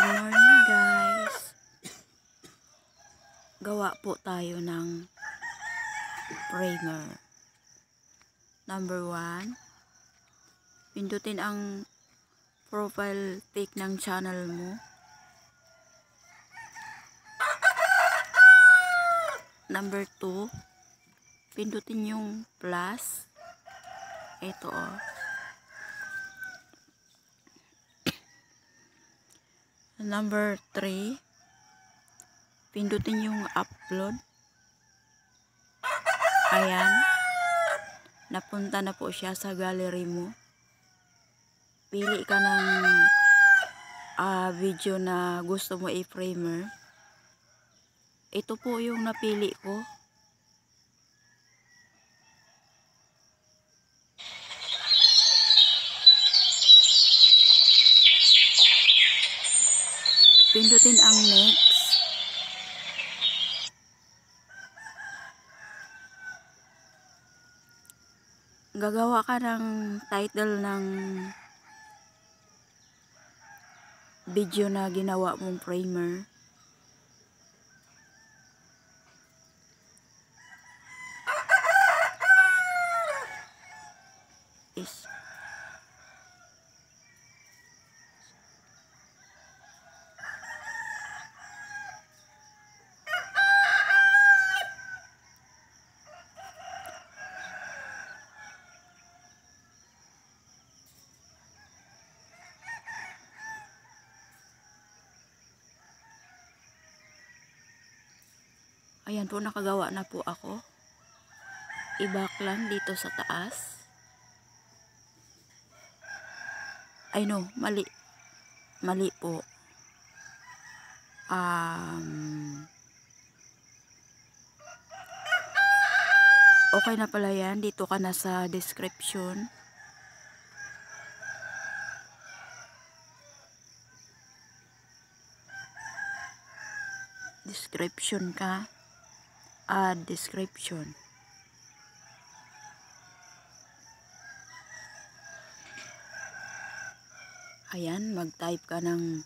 Good morning guys. Gawa po tayo ng primer. Number 1, pindutin ang profile pic ng channel mo. Number 2, pindutin yung plus. Ito oh. Number 3, pindutin yung upload. Ayan. Napunta na po siya sa gallery mo. Pili ka ng video na gusto mo i-primer. Ito po yung napili ko. Pindutin ang next. Gagawa ka ng title ng video na ginawa mong primer. Ayan po, nakagawa na po ako. I-back lang dito sa taas. Ay no, mali. Mali po. Okay na pala yan. Dito ka na sa description. Description ka. Add description. Ayan, mag-type ka ng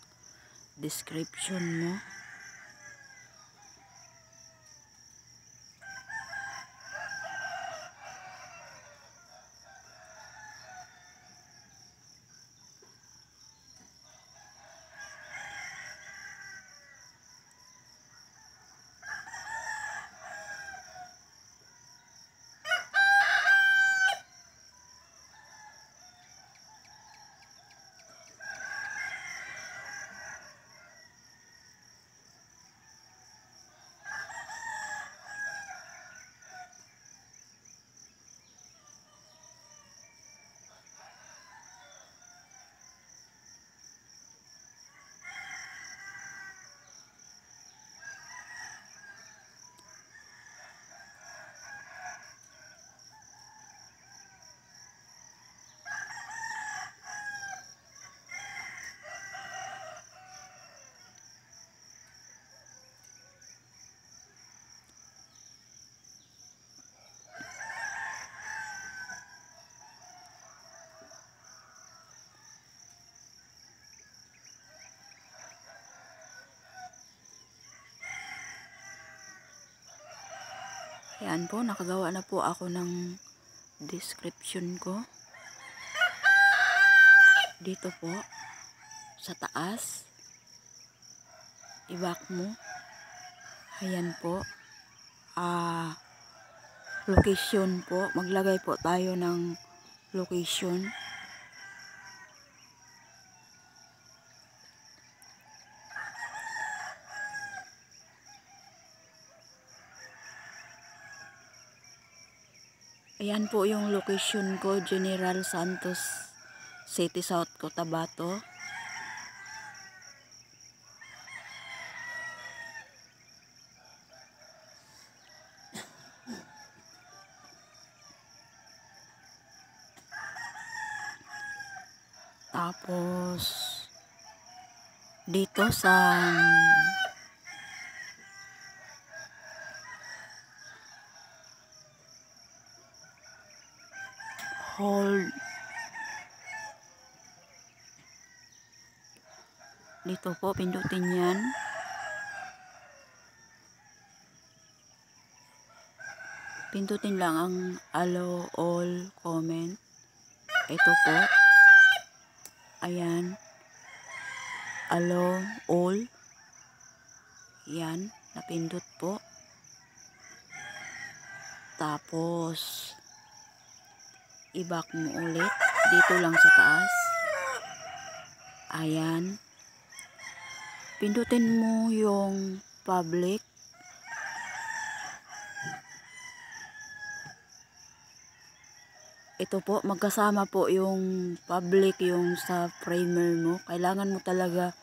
description mo. Ayan po, nakagawa na po ako ng description ko. Dito po, sa taas. I-back mo. Ayan po. Location po. Maglagay po tayo ng location. Ayan po yung location ko, General Santos City, South Cotabato. Tapos dito sa hold Dito po, pindutin yan. Pindutin lang ang allow all comment. Ito po. Ayan. Allow all. Yan. Napindot po. Tapos, i-back mo ulit. Dito lang sa taas. Ayan. Pindutin mo yung public. Ito po, magkasama po yung public, yung sa primer mo. Kailangan mo talaga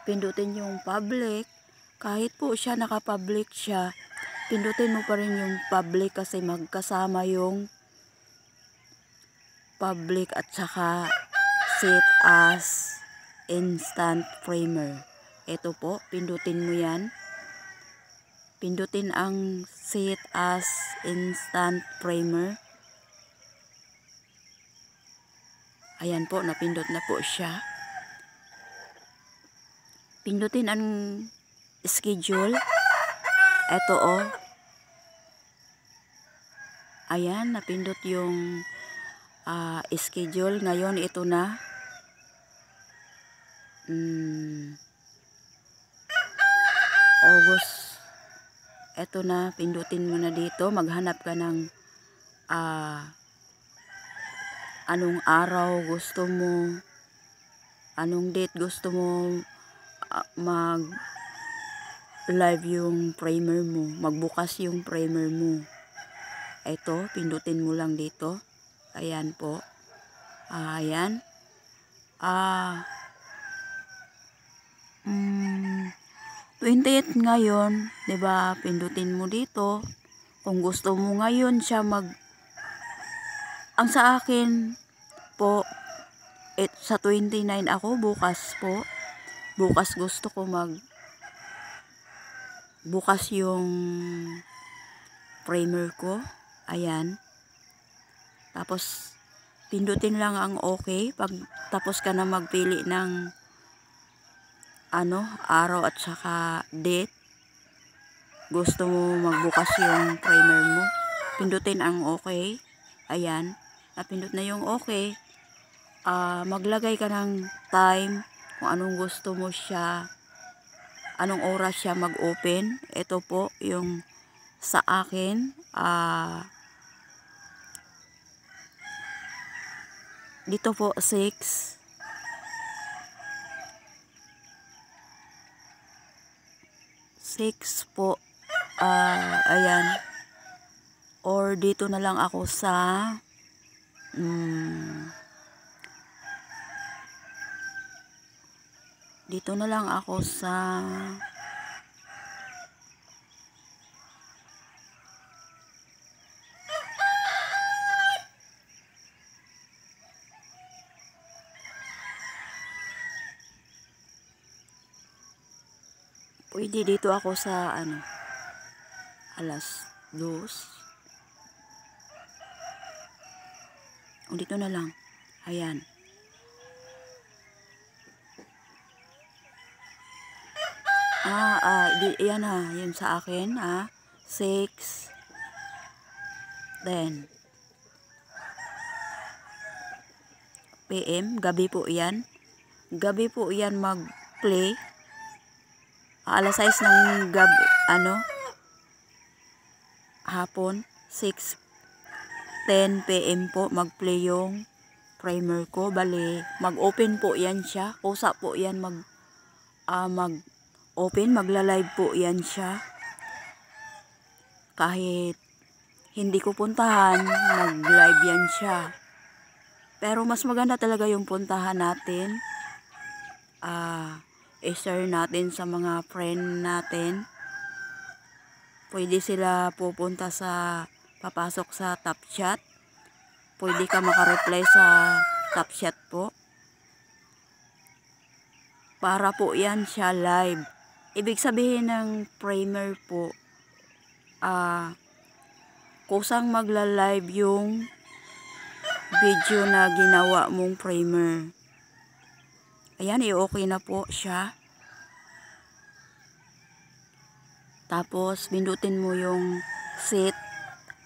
pindutin yung public. Kahit po siya naka-public siya, pindutin mo pa rin yung public kasi magkasama yung public at saka set as instant primer. Ito po, pindutin mo yan. Pindutin ang set as instant primer. Ayan po, napindot na po siya. Pindutin ang schedule. Ito oh. Ayan, napindot yung schedule. Ngayon, ito na. August. Ito na, pindutin mo na dito. Maghanap ka ng anong araw gusto mo, anong date gusto mo mag live yung primer mo, magbukas yung primer mo. Ito, pindutin mo lang dito. Ayan po. Ayan. 28 ngayon, 'di ba? Pindutin mo dito. Kung gusto mo ngayon siya ang sa akin po, sa 29 ako, bukas po. Bukas gusto ko bukas yung primer ko. Ayan. Tapos, pindutin lang ang okay. Pag tapos ka na magpili ng araw at saka date. Gusto mo magbukas yung primer mo. Pindutin ang okay. Ayan. Napindot na yung okay. Maglagay ka ng time kung anong gusto mo siya, anong oras siya mag-open. Ito po yung sa akin. Dito po 6 po. Ayan. Or dito na lang ako sa dito na lang ako sa pwede dito ako sa alas 2. O dito na lang. Ayan. Yan yun sa akin, 6, 10 PM, gabi po yan. Gabi po yan mag-play. Alas 6 ng gabi, hapon, 6:10 PM po mag-play yung primer ko. Bali, mag-open po yan siya. Kusa po yan mag-open, magla-live po yan siya. Kahit hindi ko puntahan, mag-live yan siya. Pero mas maganda talaga yung puntahan natin. I-share natin sa mga friend natin. Pwede sila pupunta papasok sa top chat. Pwede ka makareply sa top chat po. Para po yan siya live. Ibig sabihin ng primer po, kusang magla-live yung video na ginawa mong primer. Ayan, i-okay na po siya. Tapos, pindutin mo yung set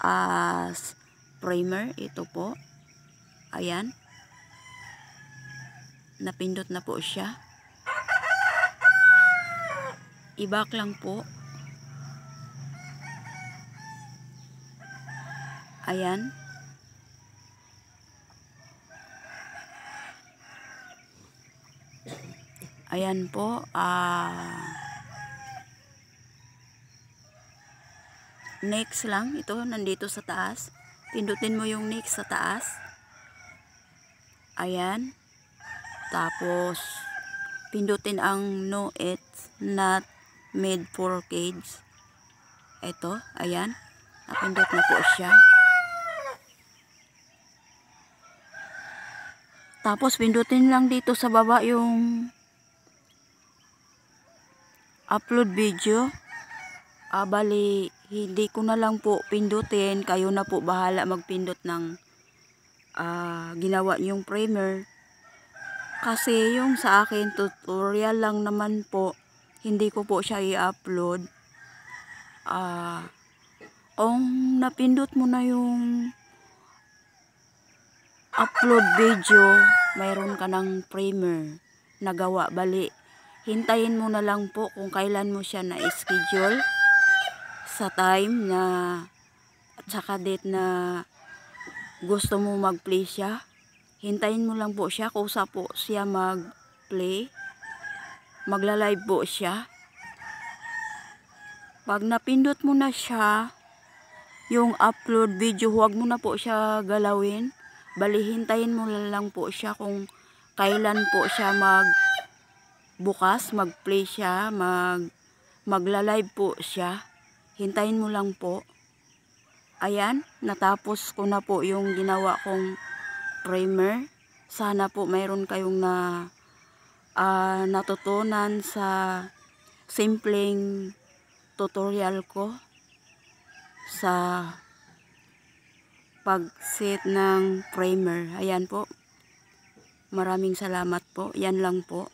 as primer. Ito po. Ayan. Napindot na po siya. I-back lang po. Ayan. Ayan po. Next lang. Ito, nandito sa taas. Pindutin mo yung next sa taas. Ayan. Tapos, pindutin ang no, it's not made for kids. Ito, ayan. Napindot na po siya. Tapos, pindutin lang dito sa baba yung upload video. Bali, hindi ko na lang po pindutin. Kayo na po bahala magpindot ng ginawa yung primer. Kasi yung sa akin, tutorial lang naman po. Hindi ko po siya i-upload. Kung napindot mo na yung upload video, mayroon ka ng primer na gawa. Bali, hintayin mo na lang po kung kailan mo siya na-schedule sa time na at saka date na gusto mo mag-play siya. Hintayin mo lang po siya kung sa po siya mag-play. Magla-live po siya. Pag napindot mo na siya, yung upload video, huwag mo na po siya galawin. Bali, hintayin mo lang po siya kung kailan po siya magbukas, mag-play siya, magla-live po siya. Hintayin mo lang po. Ayan, natapos ko na po yung ginawa kong primer. Sana po mayroon kayong natutunan sa simpleng tutorial ko sa pag-set ng primer. Ayan po. Maraming salamat po. Yan lang po.